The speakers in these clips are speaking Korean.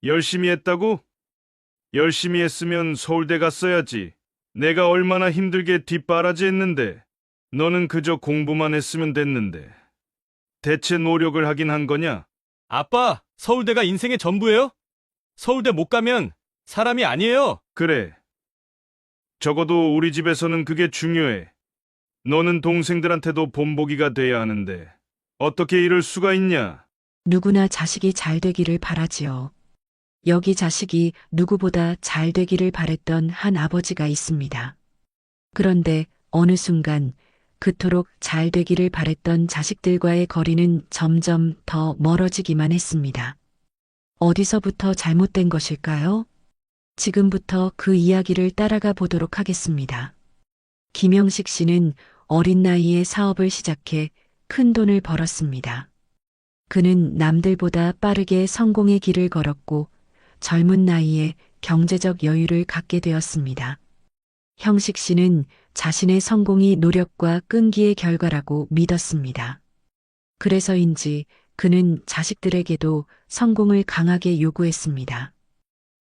열심히 했다고? 열심히 했으면 서울대 갔어야지. 내가 얼마나 힘들게 뒷바라지 했는데. 너는 그저 공부만 했으면 됐는데. 대체 노력을 하긴 한 거냐? 아빠, 서울대가 인생의 전부예요? 서울대 못 가면 사람이 아니에요. 그래. 적어도 우리 집에서는 그게 중요해. 너는 동생들한테도 본보기가 돼야 하는데. 어떻게 이럴 수가 있냐? 누구나 자식이 잘 되기를 바라지요. 여기 자식이 누구보다 잘 되기를 바랬던 한 아버지가 있습니다. 그런데 어느 순간 그토록 잘 되기를 바랬던 자식들과의 거리는 점점 더 멀어지기만 했습니다. 어디서부터 잘못된 것일까요? 지금부터 그 이야기를 따라가 보도록 하겠습니다. 김영식 씨는 어린 나이에 사업을 시작해 큰 돈을 벌었습니다. 그는 남들보다 빠르게 성공의 길을 걸었고 젊은 나이에 경제적 여유를 갖게 되었습니다. 형식 씨는 자신의 성공이 노력과 끈기의 결과라고 믿었습니다. 그래서인지 그는 자식들에게도 성공을 강하게 요구했습니다.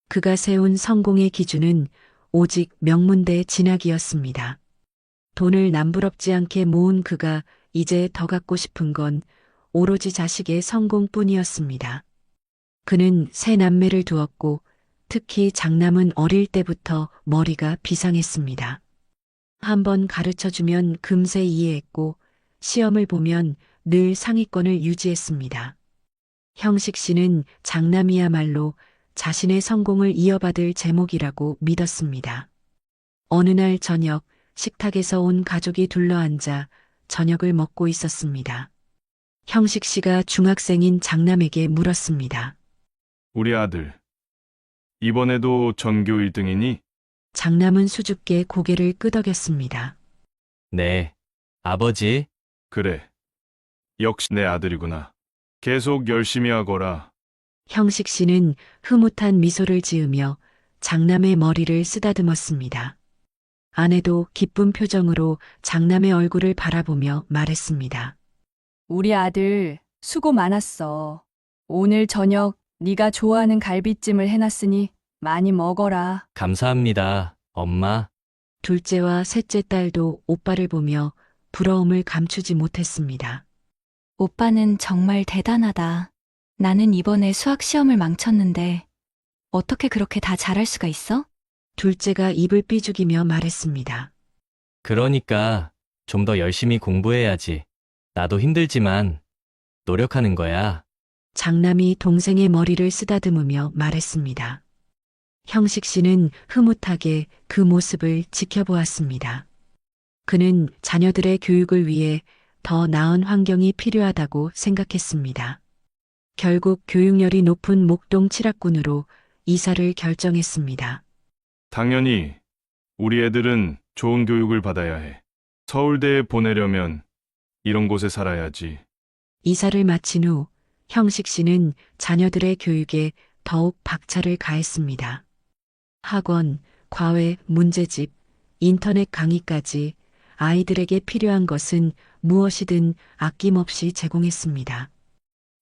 그가 세운 성공의 기준은 오직 명문대 진학이었습니다. 돈을 남부럽지 않게 모은 그가 이제 더 갖고 싶은 건 오로지 자식의 성공뿐이었습니다. 그는 세 남매를 두었고 특히 장남은 어릴 때부터 머리가 비상했습니다. 한번 가르쳐주면 금세 이해했고 시험을 보면 늘 상위권을 유지했습니다. 형식 씨는 장남이야말로 자신의 성공을 이어받을 제목이라고 믿었습니다. 어느 날 저녁 식탁에서 온 가족이 둘러앉아 저녁을 먹고 있었습니다. 형식 씨가 중학생인 장남에게 물었습니다. 우리 아들. 이번에도 전교 1등이니? 장남은 수줍게 고개를 끄덕였습니다. 네, 아버지. 그래. 역시 내 아들이구나. 계속 열심히 하거라. 형식 씨는 흐뭇한 미소를 지으며 장남의 머리를 쓰다듬었습니다. 아내도 기쁜 표정으로 장남의 얼굴을 바라보며 말했습니다. 우리 아들 수고 많았어. 오늘 저녁 네가 좋아하는 갈비찜을 해놨으니 많이 먹어라. 감사합니다, 엄마. 둘째와 셋째 딸도 오빠를 보며 부러움을 감추지 못했습니다. 오빠는 정말 대단하다. 나는 이번에 수학 시험을 망쳤는데 어떻게 그렇게 다 잘할 수가 있어? 둘째가 입을 삐죽이며 말했습니다. 그러니까 좀 더 열심히 공부해야지. 나도 힘들지만 노력하는 거야. 장남이 동생의 머리를 쓰다듬으며 말했습니다. 형식 씨는 흐뭇하게 그 모습을 지켜보았습니다. 그는 자녀들의 교육을 위해 더 나은 환경이 필요하다고 생각했습니다. 결국 교육열이 높은 목동 칠학군으로 이사를 결정했습니다. 당연히 우리 애들은 좋은 교육을 받아야 해. 서울대에 보내려면 이런 곳에 살아야지. 이사를 마친 후 형식 씨는 자녀들의 교육에 더욱 박차를 가했습니다. 학원, 과외, 문제집, 인터넷 강의까지 아이들에게 필요한 것은 무엇이든 아낌없이 제공했습니다.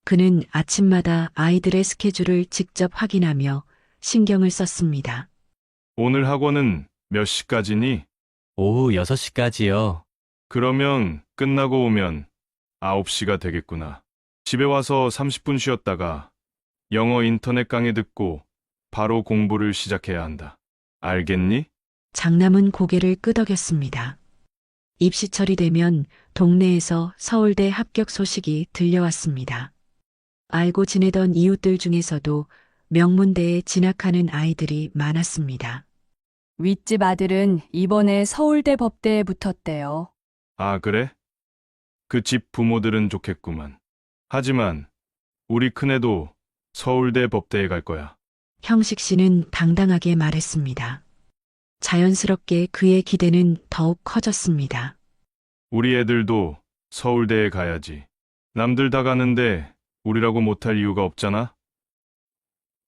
그는 아침마다 아이들의 스케줄을 직접 확인하며 신경을 썼습니다. 오늘 학원은 몇 시까지니? 오후 6시까지요. 그러면 끝나고 오면 9시가 되겠구나. 집에 와서 30분 쉬었다가 영어 인터넷 강의 듣고 바로 공부를 시작해야 한다. 알겠니? 장남은 고개를 끄덕였습니다. 입시철이 되면 동네에서 서울대 합격 소식이 들려왔습니다. 알고 지내던 이웃들 중에서도 명문대에 진학하는 아이들이 많았습니다. 윗집 아들은 이번에 서울대 법대에 붙었대요. 아, 그래? 그 집 부모들은 좋겠구만. 하지만 우리 큰애도 서울대 법대에 갈 거야. 형식 씨는 당당하게 말했습니다. 자연스럽게 그의 기대는 더욱 커졌습니다. 우리 애들도 서울대에 가야지. 남들 다 가는데 우리라고 못할 이유가 없잖아?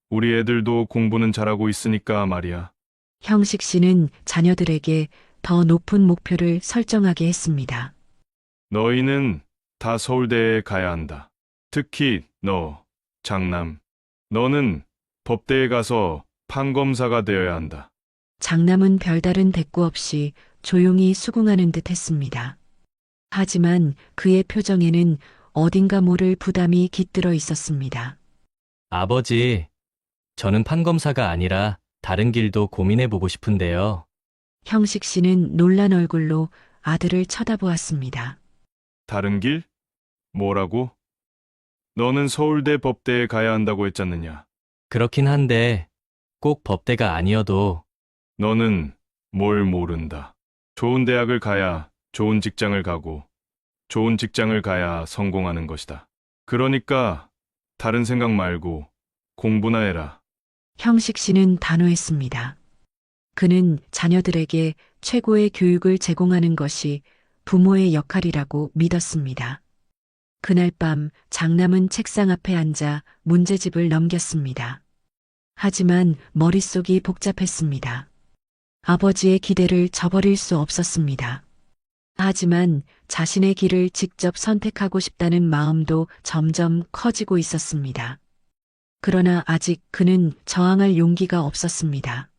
우리 애들도 공부는 잘하고 있으니까 말이야. 형식 씨는 자녀들에게 더 높은 목표를 설정하게 했습니다. 너희는 다 서울대에 가야 한다. 특히 너, 장남. 너는 법대에 가서 판검사가 되어야 한다. 장남은 별다른 대꾸 없이 조용히 수긍하는 듯 했습니다. 하지만 그의 표정에는 어딘가 모를 부담이 깃들어 있었습니다. 아버지, 저는 판검사가 아니라 다른 길도 고민해 보고 싶은데요. 형식 씨는 놀란 얼굴로 아들을 쳐다보았습니다. 다른 길? 뭐라고? 너는 서울대 법대에 가야 한다고 했잖느냐. 그렇긴 한데 꼭 법대가 아니어도 너는 뭘 모른다. 좋은 대학을 가야 좋은 직장을 가고, 좋은 직장을 가야 성공하는 것이다. 그러니까 다른 생각 말고 공부나 해라. 형식 씨는 단호했습니다. 그는 자녀들에게 최고의 교육을 제공하는 것이 부모의 역할이라고 믿었습니다. 그날 밤 장남은 책상 앞에 앉아 문제집을 넘겼습니다. 하지만 머릿속이 복잡했습니다. 아버지의 기대를 저버릴 수 없었습니다. 하지만 자신의 길을 직접 선택하고 싶다는 마음도 점점 커지고 있었습니다. 그러나 아직 그는 저항할 용기가 없었습니다.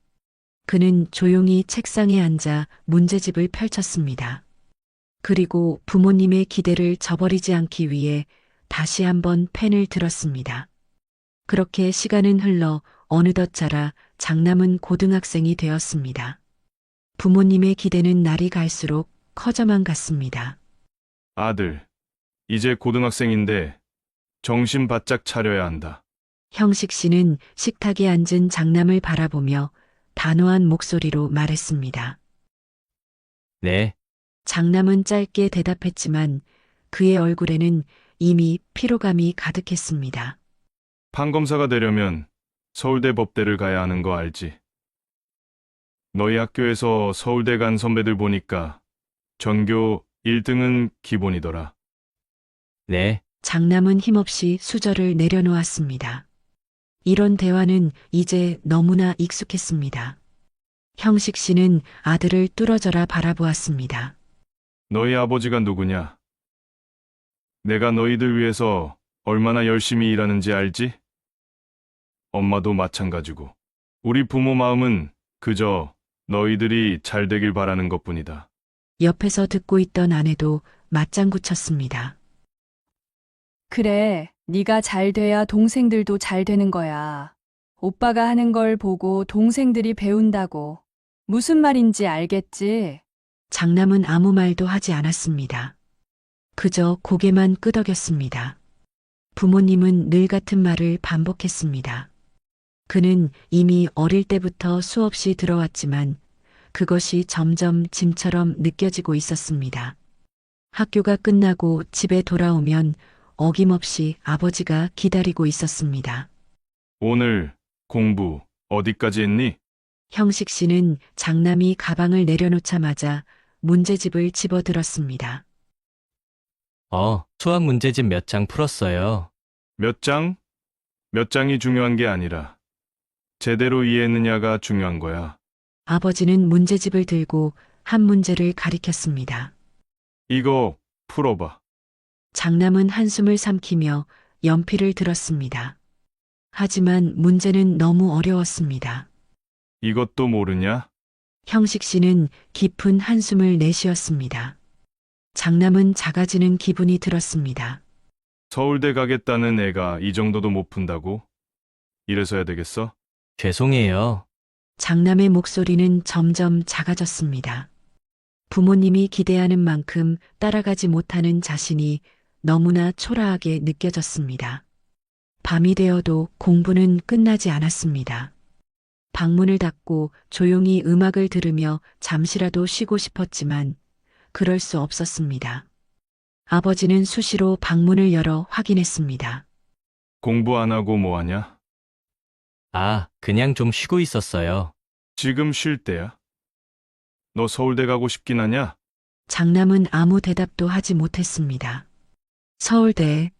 그는 조용히 책상에 앉아 문제집을 펼쳤습니다. 그리고 부모님의 기대를 저버리지 않기 위해 다시 한번 펜을 들었습니다. 그렇게 시간은 흘러 어느덧 자라 장남은 고등학생이 되었습니다. 부모님의 기대는 날이 갈수록 커져만 갔습니다. 아들, 이제 고등학생인데 정신 바짝 차려야 한다. 형식 씨는 식탁에 앉은 장남을 바라보며 단호한 목소리로 말했습니다. 네, 장남은 짧게 대답했지만 그의 얼굴에는 이미 피로감이 가득했습니다. 판검사가 되려면 서울대 법대를 가야 하는 거 알지? 너희 학교에서 서울대 간 선배들 보니까 전교 1등은 기본이더라. 네, 장남은 힘없이 수저를 내려놓았습니다. 이런 대화는 이제 너무나 익숙했습니다. 형식 씨는 아들을 뚫어져라 바라보았습니다. 너희 아버지가 누구냐? 내가 너희들 위해서 얼마나 열심히 일하는지 알지? 엄마도 마찬가지고. 우리 부모 마음은 그저 너희들이 잘 되길 바라는 것뿐이다. 옆에서 듣고 있던 아내도 맞장구 쳤습니다. 그래, 네가 잘 돼야 동생들도 잘 되는 거야. 오빠가 하는 걸 보고 동생들이 배운다고. 무슨 말인지 알겠지? 장남은 아무 말도 하지 않았습니다. 그저 고개만 끄덕였습니다. 부모님은 늘 같은 말을 반복했습니다. 그는 이미 어릴 때부터 수없이 들어왔지만 그것이 점점 짐처럼 느껴지고 있었습니다. 학교가 끝나고 집에 돌아오면 어김없이 아버지가 기다리고 있었습니다. 오늘 공부 어디까지 했니? 형식 씨는 장남이 가방을 내려놓자마자 문제집을 집어들었습니다. 수학 문제집 몇 장 풀었어요. 몇 장? 몇 장이 중요한 게 아니라 제대로 이해했느냐가 중요한 거야. 아버지는 문제집을 들고 한 문제를 가리켰습니다. 이거 풀어봐. 장남은 한숨을 삼키며 연필을 들었습니다. 하지만 문제는 너무 어려웠습니다. 이것도 모르냐? 형식 씨는 깊은 한숨을 내쉬었습니다. 장남은 작아지는 기분이 들었습니다. 서울대 가겠다는 애가 이 정도도 못 푼다고? 이래서야 되겠어? 죄송해요. 장남의 목소리는 점점 작아졌습니다. 부모님이 기대하는 만큼 따라가지 못하는 자신이 너무나 초라하게 느껴졌습니다. 밤이 되어도 공부는 끝나지 않았습니다. 방문을 닫고 조용히 음악을 들으며 잠시라도 쉬고 싶었지만 그럴 수 없었습니다. 아버지는 수시로 방문을 열어 확인했습니다. 공부 안 하고 뭐 하냐? 그냥 좀 쉬고 있었어요. 지금 쉴 때야. 너 서울대 가고 싶긴 하냐? 장남은 아무 대답도 하지 못했습니다. 서울대.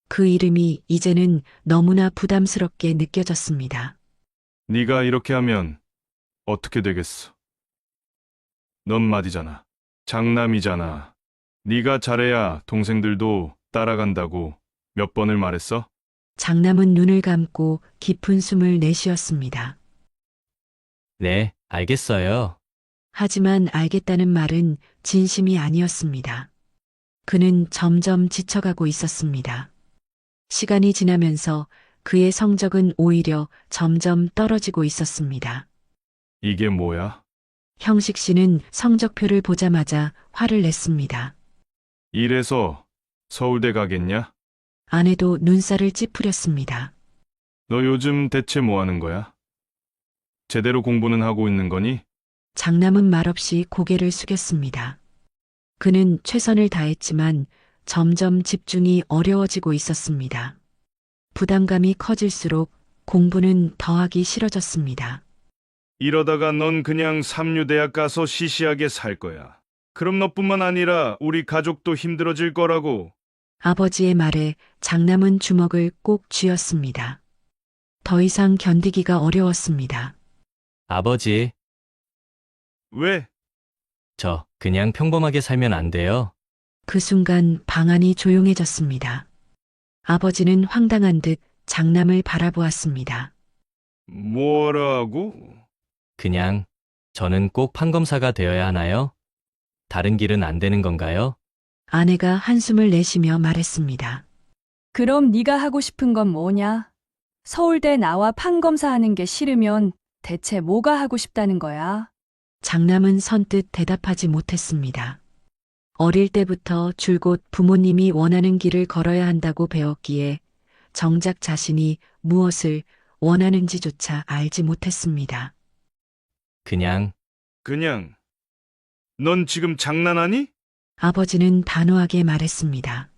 그 이름이 이제는 너무나 부담스럽게 느껴졌습니다. 네가 이렇게 하면 어떻게 되겠어? 넌 말이잖아. 장남이잖아. 네가 잘해야 동생들도 따라간다고 몇 번을 말했어? 장남은 눈을 감고 깊은 숨을 내쉬었습니다. 네, 알겠어요. 하지만 알겠다는 말은 진심이 아니었습니다. 그는 점점 지쳐가고 있었습니다. 시간이 지나면서 그의 성적은 오히려 점점 떨어지고 있었습니다. 이게 뭐야? 형식 씨는 성적표를 보자마자 화를 냈습니다. 이래서 서울대 가겠냐? 아내도 눈살을 찌푸렸습니다. 너 요즘 대체 뭐 하는 거야? 제대로 공부는 하고 있는 거니? 장남은 말없이 고개를 숙였습니다. 그는 최선을 다했지만 점점 집중이 어려워지고 있었습니다. 부담감이 커질수록 공부는 더하기 싫어졌습니다. 이러다가 넌 그냥 삼류대학 가서 시시하게 살 거야. 그럼 너뿐만 아니라 우리 가족도 힘들어질 거라고. 아버지의 말에 장남은 주먹을 꼭 쥐었습니다. 더 이상 견디기가 어려웠습니다. 아버지, 왜? 저 그냥 평범하게 살면 안 돼요? 그 순간 방안이 조용해졌습니다. 아버지는 황당한 듯 장남을 바라보았습니다. 뭐라고? 그냥 저는 꼭 판검사가 되어야 하나요? 다른 길은 안 되는 건가요? 아내가 한숨을 내쉬며 말했습니다. 그럼 네가 하고 싶은 건 뭐냐? 서울대 나와 판검사 하는 게 싫으면 대체 뭐가 하고 싶다는 거야? 장남은 선뜻 대답하지 못했습니다. 어릴 때부터 줄곧 부모님이 원하는 길을 걸어야 한다고 배웠기에 정작 자신이 무엇을 원하는지조차 알지 못했습니다. 그냥 넌 지금 장난하니? 아버지는 단호하게 말했습니다.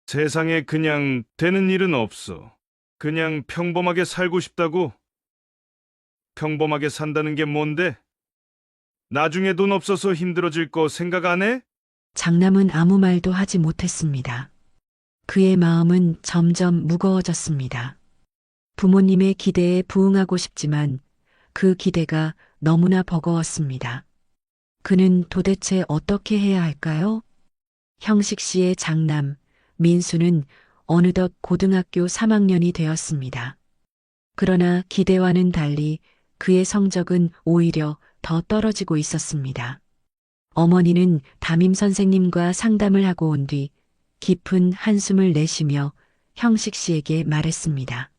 세상에 그냥 되는 일은 없어. 그냥 평범하게 살고 싶다고. 평범하게 산다는 게 뭔데? 나중에 돈 없어서 힘들어질 거 생각 안 해? 장남은 아무 말도 하지 못했습니다. 그의 마음은 점점 무거워졌습니다. 부모님의 기대에 부응하고 싶지만 그 기대가 너무나 버거웠습니다. 그는 도대체 어떻게 해야 할까요? 형식 씨의 장남, 민수는 어느덧 고등학교 3학년이 되었습니다. 그러나 기대와는 달리 그의 성적은 오히려 더 떨어지고 있었습니다. 어머니는 담임 선생님과 상담을 하고 온 뒤 깊은 한숨을 내쉬며 형식 씨에게 말했습니다.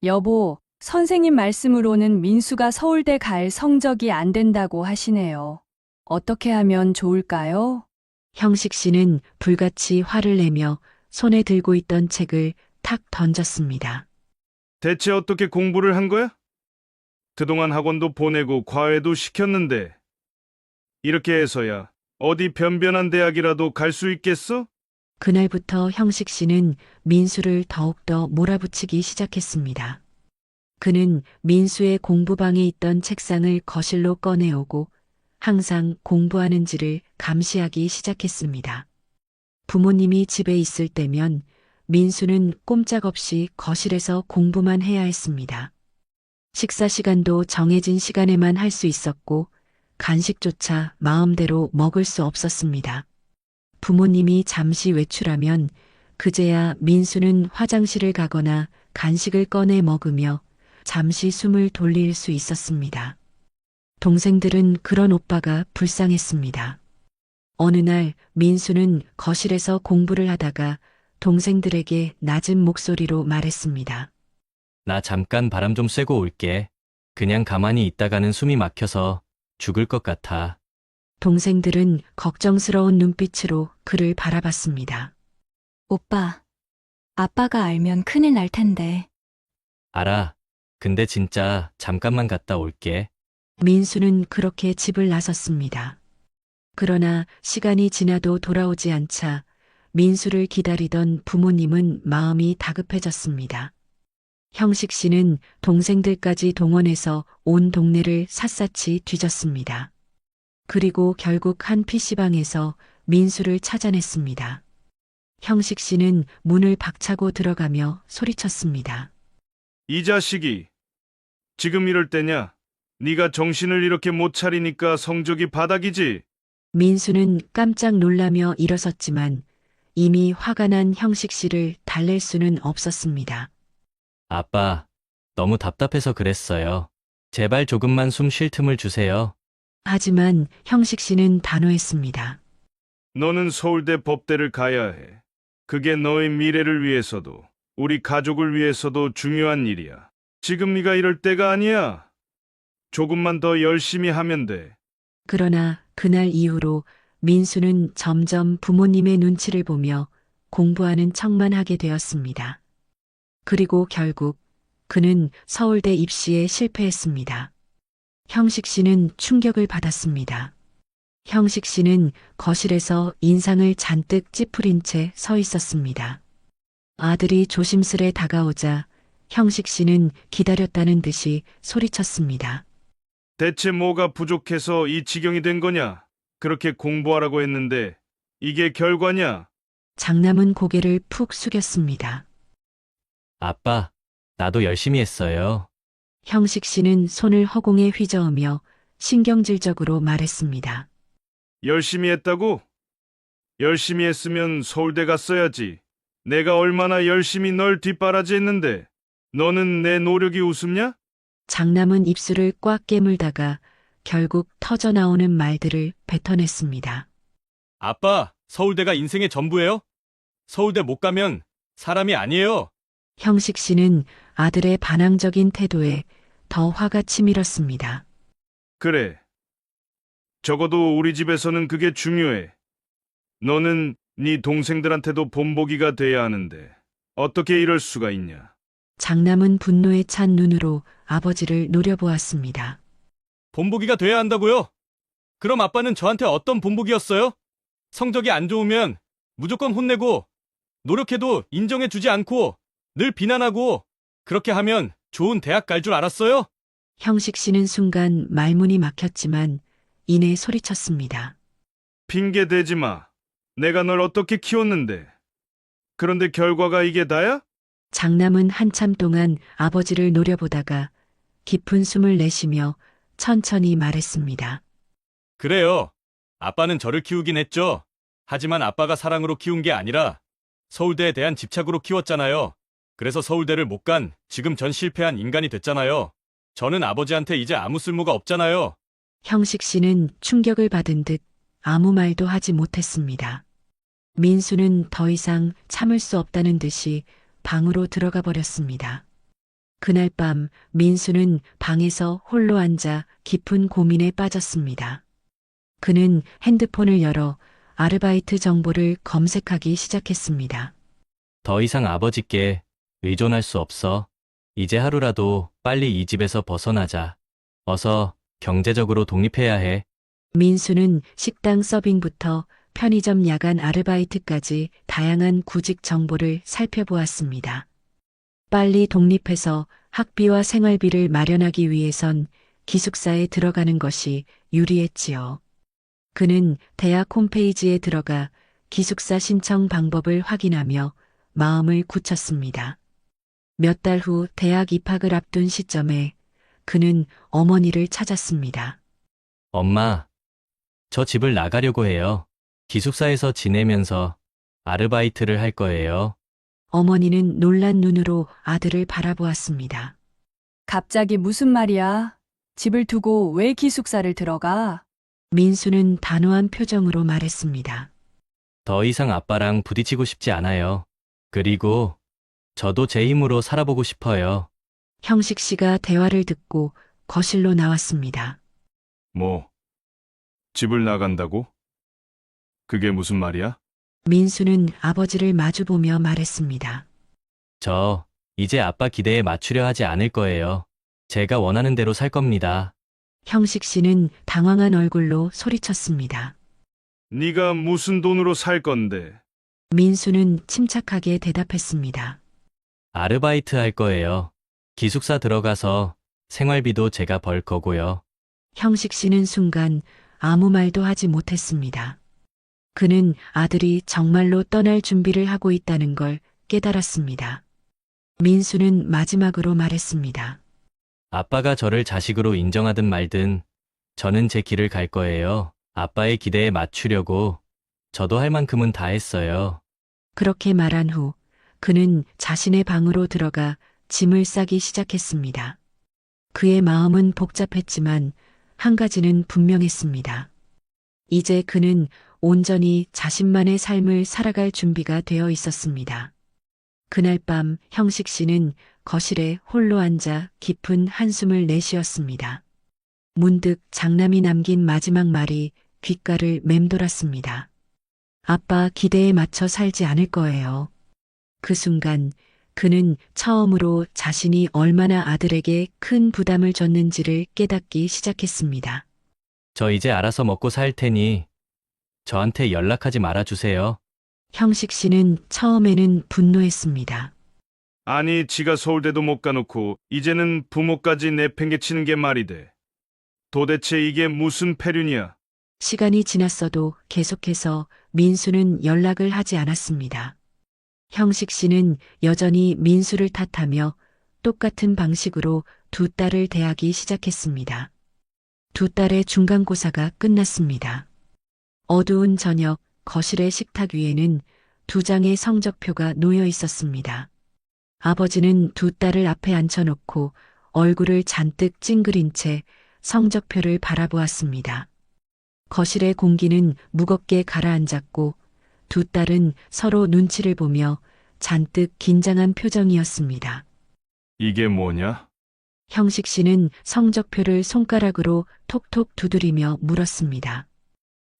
여보, 선생님 말씀으로는 민수가 서울대 갈 성적이 안 된다고 하시네요. 어떻게 하면 좋을까요? 형식 씨는 불같이 화를 내며 손에 들고 있던 책을 탁 던졌습니다. 대체 어떻게 공부를 한 거야? 그동안 학원도 보내고 과외도 시켰는데 이렇게 해서야 어디 변변한 대학이라도 갈 수 있겠어? 그날부터 형식 씨는 민수를 더욱더 몰아붙이기 시작했습니다. 그는 민수의 공부방에 있던 책상을 거실로 꺼내오고 항상 공부하는지를 감시하기 시작했습니다. 부모님이 집에 있을 때면 민수는 꼼짝없이 거실에서 공부만 해야 했습니다. 식사 시간도 정해진 시간에만 할 수 있었고 간식조차 마음대로 먹을 수 없었습니다. 부모님이 잠시 외출하면 그제야 민수는 화장실을 가거나 간식을 꺼내 먹으며 잠시 숨을 돌릴 수 있었습니다. 동생들은 그런 오빠가 불쌍했습니다. 어느 날 민수는 거실에서 공부를 하다가 동생들에게 낮은 목소리로 말했습니다. 나 잠깐 바람 좀 쐬고 올게. 그냥 가만히 있다가는 숨이 막혀서 죽을 것 같아. 동생들은 걱정스러운 눈빛으로 그를 바라봤습니다. 오빠, 아빠가 알면 큰일 날 텐데. 알아. 근데 진짜 잠깐만 갔다 올게. 민수는 그렇게 집을 나섰습니다. 그러나 시간이 지나도 돌아오지 않자 민수를 기다리던 부모님은 마음이 다급해졌습니다. 형식 씨는 동생들까지 동원해서 온 동네를 샅샅이 뒤졌습니다. 그리고 결국 한 PC방에서 민수를 찾아냈습니다. 형식 씨는 문을 박차고 들어가며 소리쳤습니다. 이 자식이 지금 이럴 때냐? 네가 정신을 이렇게 못 차리니까 성적이 바닥이지. 민수는 깜짝 놀라며 일어섰지만 이미 화가 난 형식 씨를 달랠 수는 없었습니다. 아빠, 너무 답답해서 그랬어요. 제발 조금만 숨 쉴 틈을 주세요. 하지만 형식 씨는 단호했습니다. 너는 서울대 법대를 가야 해. 그게 너의 미래를 위해서도 우리 가족을 위해서도 중요한 일이야. 지금 네가 이럴 때가 아니야. 조금만 더 열심히 하면 돼. 그러나 그날 이후로 민수는 점점 부모님의 눈치를 보며 공부하는 척만 하게 되었습니다. 그리고 결국 그는 서울대 입시에 실패했습니다. 형식 씨는 충격을 받았습니다. 형식 씨는 거실에서 인상을 잔뜩 찌푸린 채 서 있었습니다. 아들이 조심스레 다가오자 형식 씨는 기다렸다는 듯이 소리쳤습니다. 대체 뭐가 부족해서 이 지경이 된 거냐? 그렇게 공부하라고 했는데 이게 결과냐? 장남은 고개를 푹 숙였습니다. 아빠, 나도 열심히 했어요. 형식 씨는 손을 허공에 휘저으며 신경질적으로 말했습니다. 열심히 했다고? 열심히 했으면 서울대 갔어야지. 내가 얼마나 열심히 널 뒷바라지했는데 너는 내 노력이 우습냐? 장남은 입술을 꽉 깨물다가 결국 터져나오는 말들을 뱉어냈습니다. 아빠, 서울대가 인생의 전부예요? 서울대 못 가면 사람이 아니에요. 형식 씨는 아들의 반항적인 태도에 더 화가 치밀었습니다. 그래. 적어도 우리 집에서는 그게 중요해. 너는 네 동생들한테도 본보기가 돼야 하는데 어떻게 이럴 수가 있냐? 장남은 분노에 찬 눈으로 아버지를 노려보았습니다. 본보기가 돼야 한다고요? 그럼 아빠는 저한테 어떤 본보기였어요? 성적이 안 좋으면 무조건 혼내고 노력해도 인정해주지 않고 늘 비난하고 그렇게 하면 좋은 대학 갈 줄 알았어요? 형식 씨는 순간 말문이 막혔지만 이내 소리쳤습니다. 핑계 대지 마. 내가 널 어떻게 키웠는데. 그런데 결과가 이게 다야? 장남은 한참 동안 아버지를 노려보다가 깊은 숨을 내쉬며 천천히 말했습니다. 그래요. 아빠는 저를 키우긴 했죠. 하지만 아빠가 사랑으로 키운 게 아니라 서울대에 대한 집착으로 키웠잖아요. 그래서 서울대를 못 간 지금 전 실패한 인간이 됐잖아요. 저는 아버지한테 이제 아무 쓸모가 없잖아요. 형식 씨는 충격을 받은 듯 아무 말도 하지 못했습니다. 민수는 더 이상 참을 수 없다는 듯이 방으로 들어가 버렸습니다. 그날 밤 민수는 방에서 홀로 앉아 깊은 고민에 빠졌습니다. 그는 핸드폰을 열어 아르바이트 정보를 검색하기 시작했습니다. 더 이상 아버지께 의존할 수 없어. 이제 하루라도 빨리 이 집에서 벗어나자. 어서 경제적으로 독립해야 해. 민수는 식당 서빙부터 편의점 야간 아르바이트까지 다양한 구직 정보를 살펴보았습니다. 빨리 독립해서 학비와 생활비를 마련하기 위해선 기숙사에 들어가는 것이 유리했지요. 그는 대학 홈페이지에 들어가 기숙사 신청 방법을 확인하며 마음을 굳혔습니다. 몇 달 후 대학 입학을 앞둔 시점에 그는 어머니를 찾았습니다. 엄마, 저 집을 나가려고 해요. 기숙사에서 지내면서 아르바이트를 할 거예요. 어머니는 놀란 눈으로 아들을 바라보았습니다. 갑자기 무슨 말이야? 집을 두고 왜 기숙사를 들어가? 민수는 단호한 표정으로 말했습니다. 더 이상 아빠랑 부딪히고 싶지 않아요. 그리고 저도 제 힘으로 살아보고 싶어요. 형식 씨가 대화를 듣고 거실로 나왔습니다. 뭐? 집을 나간다고? 그게 무슨 말이야? 민수는 아버지를 마주보며 말했습니다. 저 이제 아빠 기대에 맞추려 하지 않을 거예요. 제가 원하는 대로 살 겁니다. 형식 씨는 당황한 얼굴로 소리쳤습니다. 네가 무슨 돈으로 살 건데? 민수는 침착하게 대답했습니다. 아르바이트 할 거예요. 기숙사 들어가서 생활비도 제가 벌 거고요. 형식 씨는 순간 아무 말도 하지 못했습니다. 그는 아들이 정말로 떠날 준비를 하고 있다는 걸 깨달았습니다. 민수는 마지막으로 말했습니다. 아빠가 저를 자식으로 인정하든 말든 저는 제 길을 갈 거예요. 아빠의 기대에 맞추려고 저도 할 만큼은 다 했어요. 그렇게 말한 후 그는 자신의 방으로 들어가 짐을 싸기 시작했습니다. 그의 마음은 복잡했지만 한 가지는 분명했습니다. 이제 그는 온전히 자신만의 삶을 살아갈 준비가 되어 있었습니다. 그날 밤 형식 씨는 거실에 홀로 앉아 깊은 한숨을 내쉬었습니다. 문득 장남이 남긴 마지막 말이 귓가를 맴돌았습니다. 아빠 기대에 맞춰 살지 않을 거예요. 그 순간 그는 처음으로 자신이 얼마나 아들에게 큰 부담을 줬는지를 깨닫기 시작했습니다. 저 이제 알아서 먹고 살 테니 저한테 연락하지 말아주세요. 형식 씨는 처음에는 분노했습니다. 아니, 지가 서울대도 못 가놓고 이제는 부모까지 내팽개치는 게 말이 돼. 도대체 이게 무슨 패륜이야? 시간이 지났어도 계속해서 민수는 연락을 하지 않았습니다. 형식 씨는 여전히 민수를 탓하며 똑같은 방식으로 두 딸을 대하기 시작했습니다. 두 딸의 중간고사가 끝났습니다. 어두운 저녁 거실의 식탁 위에는 두 장의 성적표가 놓여 있었습니다. 아버지는 두 딸을 앞에 앉혀놓고 얼굴을 잔뜩 찡그린 채 성적표를 바라보았습니다. 거실의 공기는 무겁게 가라앉았고 두 딸은 서로 눈치를 보며 잔뜩 긴장한 표정이었습니다. 이게 뭐냐? 형식 씨는 성적표를 손가락으로 톡톡 두드리며 물었습니다.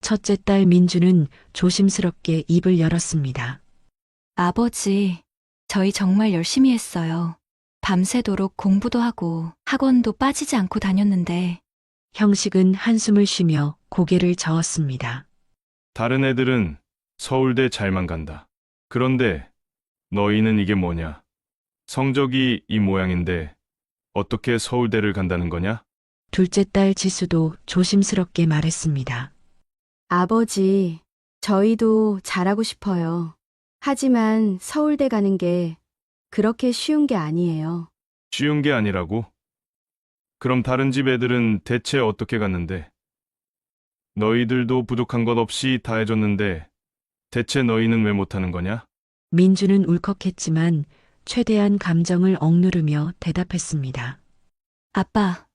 첫째 딸 민주는 조심스럽게 입을 열었습니다. 아버지, 저희 정말 열심히 했어요. 밤새도록 공부도 하고 학원도 빠지지 않고 다녔는데 형식은 한숨을 쉬며 고개를 저었습니다. 다른 애들은 서울대 잘만 간다. 그런데 너희는 이게 뭐냐? 성적이 이 모양인데 어떻게 서울대를 간다는 거냐? 둘째 딸 지수도 조심스럽게 말했습니다. 아버지, 저희도 잘하고 싶어요. 하지만 서울대 가는 게 그렇게 쉬운 게 아니에요. 쉬운 게 아니라고? 그럼 다른 집 애들은 대체 어떻게 갔는데? 너희들도 부족한 것 없이 다 해줬는데 대체 너희는 왜 못하는 거냐? 민주는 울컥했지만 최대한 감정을 억누르며 대답했습니다. 아빠,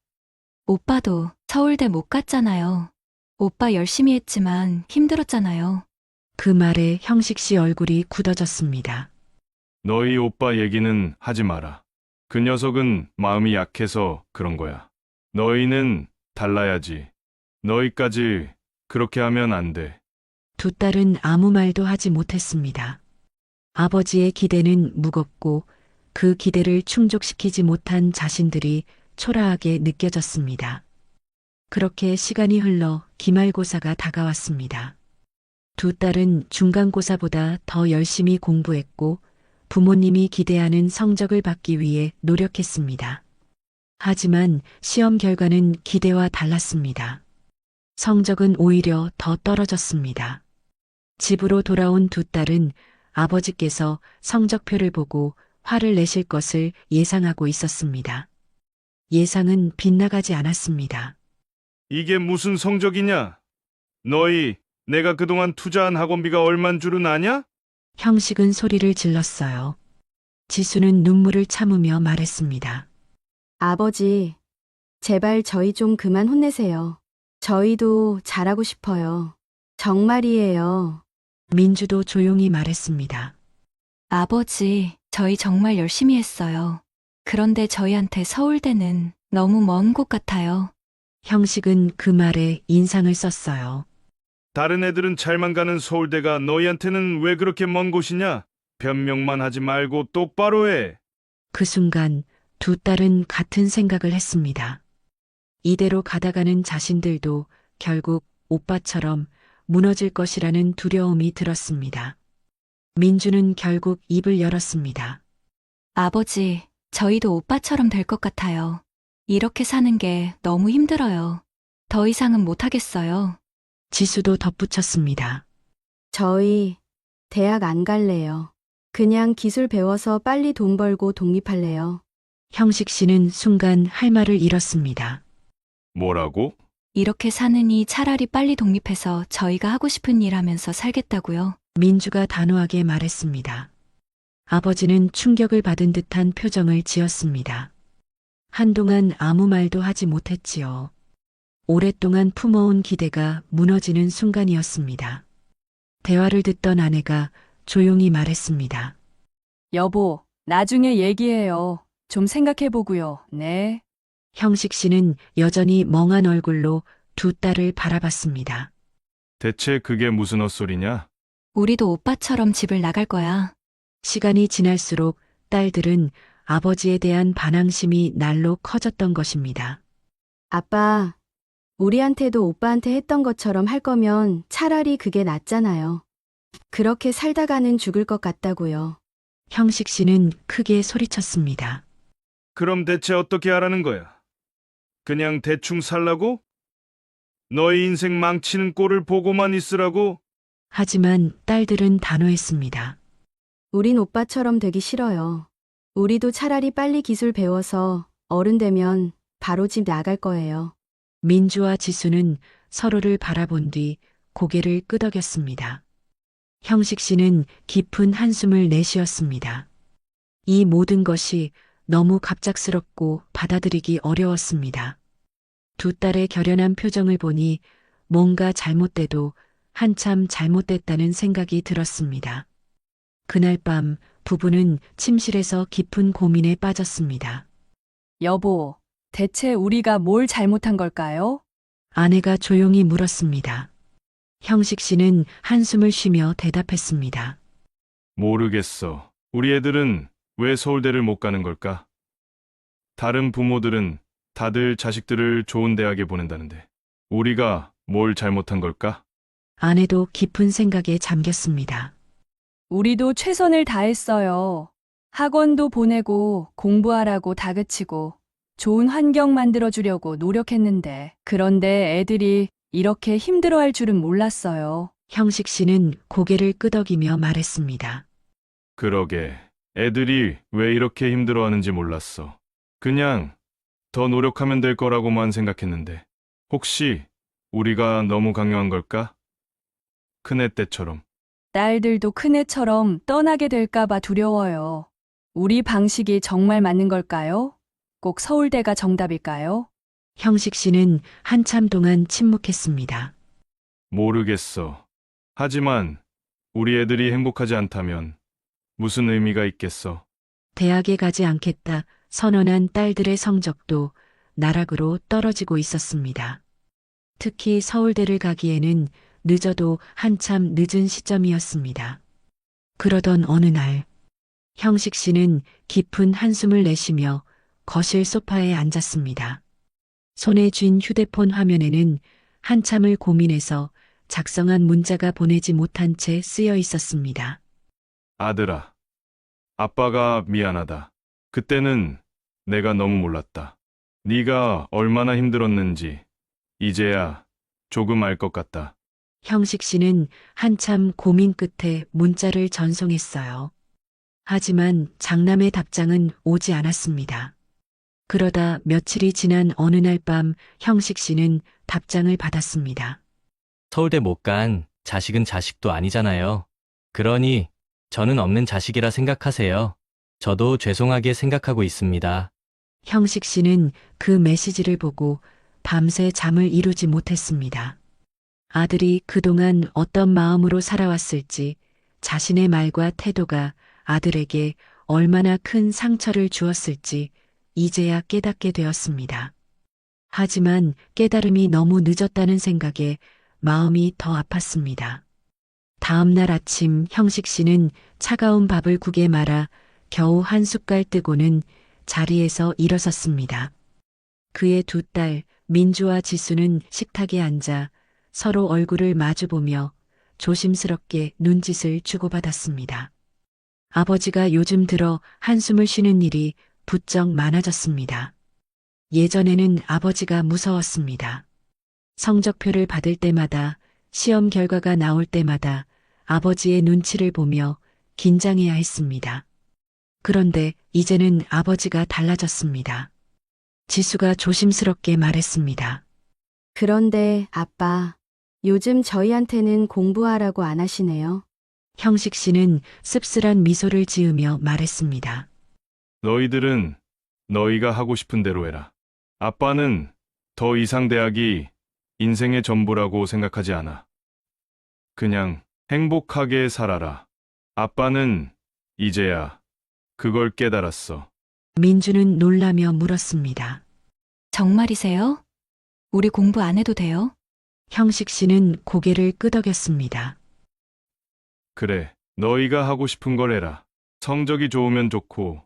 오빠도 서울대 못 갔잖아요. 오빠 열심히 했지만 힘들었잖아요. 그 말에 형식 씨 얼굴이 굳어졌습니다. 너희 오빠 얘기는 하지 마라. 그 녀석은 마음이 약해서 그런 거야. 너희는 달라야지. 너희까지 그렇게 하면 안 돼. 두 딸은 아무 말도 하지 못했습니다. 아버지의 기대는 무겁고 그 기대를 충족시키지 못한 자신들이 초라하게 느껴졌습니다. 그렇게 시간이 흘러 기말고사가 다가왔습니다. 두 딸은 중간고사보다 더 열심히 공부했고 부모님이 기대하는 성적을 받기 위해 노력했습니다. 하지만 시험 결과는 기대와 달랐습니다. 성적은 오히려 더 떨어졌습니다. 집으로 돌아온 두 딸은 아버지께서 성적표를 보고 화를 내실 것을 예상하고 있었습니다. 예상은 빗나가지 않았습니다. 이게 무슨 성적이냐? 너희 내가 그동안 투자한 학원비가 얼만 줄은 아냐? 형식은 소리를 질렀어요. 지수는 눈물을 참으며 말했습니다. 아버지, 제발 저희 좀 그만 혼내세요. 저희도 잘하고 싶어요. 정말이에요. 민주도 조용히 말했습니다. 아버지, 저희 정말 열심히 했어요. 그런데 저희한테 서울대는 너무 먼 곳 같아요. 형식은 그 말에 인상을 썼어요. 다른 애들은 잘만 가는 서울대가 너희한테는 왜 그렇게 먼 곳이냐? 변명만 하지 말고 똑바로 해. 그 순간 두 딸은 같은 생각을 했습니다. 이대로 가다가는 자신들도 결국 오빠처럼 무너질 것이라는 두려움이 들었습니다. 민주는 결국 입을 열었습니다. 아버지, 저희도 오빠처럼 될 것 같아요. 이렇게 사는 게 너무 힘들어요. 더 이상은 못하겠어요. 지수도 덧붙였습니다. 저희 대학 안 갈래요. 그냥 기술 배워서 빨리 돈 벌고 독립할래요. 형식 씨는 순간 할 말을 잃었습니다. 뭐라고? 이렇게 사느니 차라리 빨리 독립해서 저희가 하고 싶은 일 하면서 살겠다고요. 민주가 단호하게 말했습니다. 아버지는 충격을 받은 듯한 표정을 지었습니다. 한동안 아무 말도 하지 못했지요. 오랫동안 품어온 기대가 무너지는 순간이었습니다. 대화를 듣던 아내가 조용히 말했습니다. 여보, 나중에 얘기해요. 좀 생각해보고요. 네. 형식 씨는 여전히 멍한 얼굴로 두 딸을 바라봤습니다. 대체 그게 무슨 헛소리냐? 우리도 오빠처럼 집을 나갈 거야. 시간이 지날수록 딸들은 아버지에 대한 반항심이 날로 커졌던 것입니다. 아빠, 우리한테도 오빠한테 했던 것처럼 할 거면 차라리 그게 낫잖아요. 그렇게 살다가는 죽을 것 같다고요. 형식 씨는 크게 소리쳤습니다. 그럼 대체 어떻게 하라는 거야? 그냥 대충 살라고? 너의 인생 망치는 꼴을 보고만 있으라고? 하지만 딸들은 단호했습니다. 우린 오빠처럼 되기 싫어요. 우리도 차라리 빨리 기술 배워서 어른 되면 바로 집 나갈 거예요. 민주와 지수는 서로를 바라본 뒤 고개를 끄덕였습니다. 형식 씨는 깊은 한숨을 내쉬었습니다. 이 모든 것이 너무 갑작스럽고 받아들이기 어려웠습니다. 두 딸의 결연한 표정을 보니 뭔가 잘못돼도 한참 잘못됐다는 생각이 들었습니다. 그날 밤 부부는 침실에서 깊은 고민에 빠졌습니다. 여보, 대체 우리가 뭘 잘못한 걸까요? 아내가 조용히 물었습니다. 형식 씨는 한숨을 쉬며 대답했습니다. 모르겠어. 우리 애들은 왜 서울대를 못 가는 걸까? 다른 부모들은 다들 자식들을 좋은 대학에 보낸다는데 우리가 뭘 잘못한 걸까? 아내도 깊은 생각에 잠겼습니다. 우리도 최선을 다했어요. 학원도 보내고 공부하라고 다그치고 좋은 환경 만들어주려고 노력했는데 그런데 애들이 이렇게 힘들어할 줄은 몰랐어요. 형식 씨는 고개를 끄덕이며 말했습니다. 그러게. 애들이 왜 이렇게 힘들어하는지 몰랐어. 그냥 더 노력하면 될 거라고만 생각했는데 혹시 우리가 너무 강요한 걸까? 큰애 때처럼. 딸들도 큰애처럼 떠나게 될까봐 두려워요. 우리 방식이 정말 맞는 걸까요? 꼭 서울대가 정답일까요? 형식 씨는 한참 동안 침묵했습니다. 모르겠어. 하지만 우리 애들이 행복하지 않다면 무슨 의미가 있겠어? 대학에 가지 않겠다 선언한 딸들의 성적도 나락으로 떨어지고 있었습니다. 특히 서울대를 가기에는 늦어도 한참 늦은 시점이었습니다. 그러던 어느 날, 형식 씨는 깊은 한숨을 내쉬며 거실 소파에 앉았습니다. 손에 쥔 휴대폰 화면에는 한참을 고민해서 작성한 문자가 보내지 못한 채 쓰여 있었습니다. 아들아, 아빠가 미안하다. 그때는 내가 너무 몰랐다. 네가 얼마나 힘들었는지 이제야 조금 알 것 같다. 형식 씨는 한참 고민 끝에 문자를 전송했어요. 하지만 장남의 답장은 오지 않았습니다. 그러다 며칠이 지난 어느 날 밤 형식 씨는 답장을 받았습니다. 서울대 못 간 자식은 자식도 아니잖아요. 그러니 저는 없는 자식이라 생각하세요. 저도 죄송하게 생각하고 있습니다. 형식 씨는 그 메시지를 보고 밤새 잠을 이루지 못했습니다. 아들이 그동안 어떤 마음으로 살아왔을지 자신의 말과 태도가 아들에게 얼마나 큰 상처를 주었을지 이제야 깨닫게 되었습니다. 하지만 깨달음이 너무 늦었다는 생각에 마음이 더 아팠습니다. 다음 날 아침 형식 씨는 차가운 밥을 국에 말아 겨우 한 숟갈 뜨고는 자리에서 일어섰습니다. 그의 두 딸 민주와 지수는 식탁에 앉아 서로 얼굴을 마주보며 조심스럽게 눈짓을 주고받았습니다. 아버지가 요즘 들어 한숨을 쉬는 일이 부쩍 많아졌습니다. 예전에는 아버지가 무서웠습니다. 성적표를 받을 때마다 시험 결과가 나올 때마다 아버지의 눈치를 보며 긴장해야 했습니다. 그런데 이제는 아버지가 달라졌습니다. 지수가 조심스럽게 말했습니다. 그런데 아빠, 요즘 저희한테는 공부하라고 안 하시네요. 형식 씨는 씁쓸한 미소를 지으며 말했습니다. 너희들은 너희가 하고 싶은 대로 해라. 아빠는 더 이상 대학이 인생의 전부라고 생각하지 않아. 그냥 행복하게 살아라. 아빠는 이제야 그걸 깨달았어. 민주는 놀라며 물었습니다. 정말이세요? 우리 공부 안 해도 돼요? 형식 씨는 고개를 끄덕였습니다. 그래, 너희가 하고 싶은 걸 해라. 성적이 좋으면 좋고,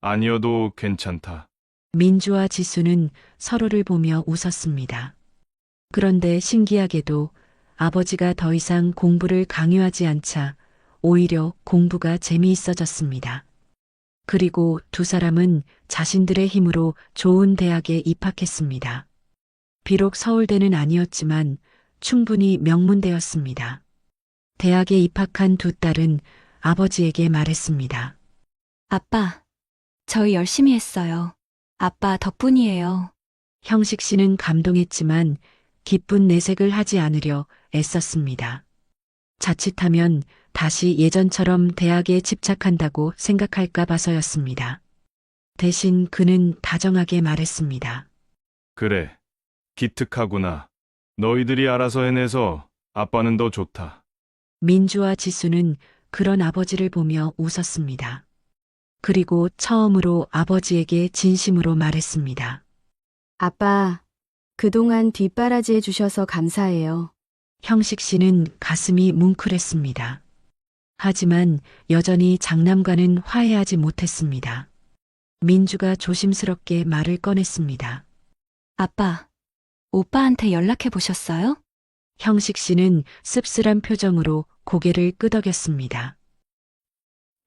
아니어도 괜찮다. 민주와 지수는 서로를 보며 웃었습니다. 그런데 신기하게도 아버지가 더 이상 공부를 강요하지 않자 오히려 공부가 재미있어졌습니다. 그리고 두 사람은 자신들의 힘으로 좋은 대학에 입학했습니다. 비록 서울대는 아니었지만 충분히 명문대였습니다. 대학에 입학한 두 딸은 아버지에게 말했습니다. 아빠, 저희 열심히 했어요. 아빠 덕분이에요. 형식 씨는 감동했지만 기쁜 내색을 하지 않으려 애썼습니다. 자칫하면 다시 예전처럼 대학에 집착한다고 생각할까 봐서였습니다. 대신 그는 다정하게 말했습니다. 그래, 기특하구나. 너희들이 알아서 해내서 아빠는 더 좋다. 민주와 지수는 그런 아버지를 보며 웃었습니다. 그리고 처음으로 아버지에게 진심으로 말했습니다. 아빠, 그동안 뒷바라지 해주셔서 감사해요. 형식 씨는 가슴이 뭉클했습니다. 하지만 여전히 장남과는 화해하지 못했습니다. 민주가 조심스럽게 말을 꺼냈습니다. 아빠, 오빠한테 연락해 보셨어요? 형식 씨는 씁쓸한 표정으로 고개를 끄덕였습니다.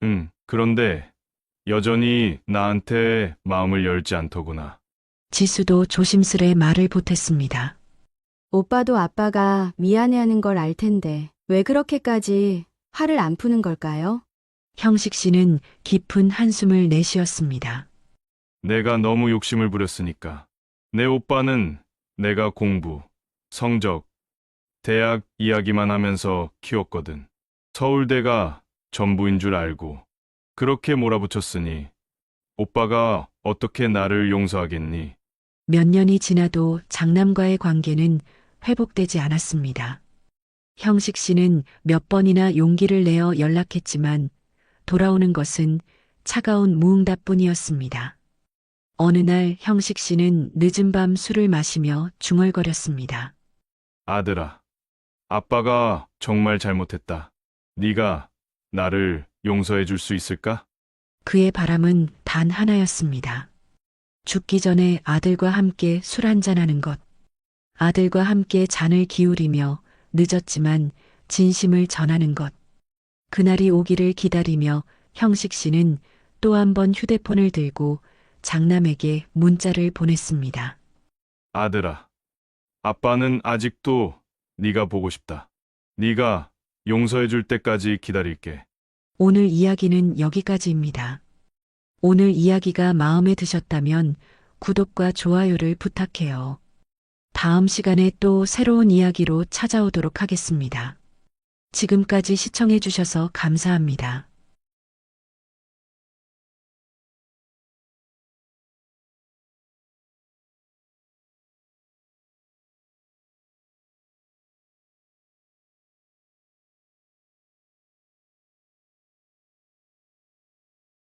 응, 그런데 여전히 나한테 마음을 열지 않더구나. 지수도 조심스레 말을 보탰습니다. 오빠도 아빠가 미안해하는 걸 알 텐데 왜 그렇게까지 화를 안 푸는 걸까요? 형식 씨는 깊은 한숨을 내쉬었습니다. 내가 너무 욕심을 부렸으니까. 내 오빠는 내가 공부, 성적, 대학 이야기만 하면서 키웠거든. 서울대가 전부인 줄 알고 그렇게 몰아붙였으니 오빠가 어떻게 나를 용서하겠니? 몇 년이 지나도 장남과의 관계는 회복되지 않았습니다. 형식 씨는 몇 번이나 용기를 내어 연락했지만 돌아오는 것은 차가운 무응답뿐이었습니다. 어느 날 형식 씨는 늦은 밤 술을 마시며 중얼거렸습니다. 아들아, 아빠가 정말 잘못했다. 네가 나를 용서해 줄 수 있을까? 그의 바람은 단 하나였습니다. 죽기 전에 아들과 함께 술 한잔하는 것. 아들과 함께 잔을 기울이며 늦었지만 진심을 전하는 것. 그날이 오기를 기다리며 형식 씨는 또 한 번 휴대폰을 들고 장남에게 문자를 보냈습니다. 아들아, 아빠는 아직도 네가 보고 싶다. 네가 용서해 줄 때까지 기다릴게. 오늘 이야기는 여기까지입니다. 오늘 이야기가 마음에 드셨다면 구독과 좋아요를 부탁해요. 다음 시간에 또 새로운 이야기로 찾아오도록 하겠습니다. 지금까지 시청해 주셔서 감사합니다.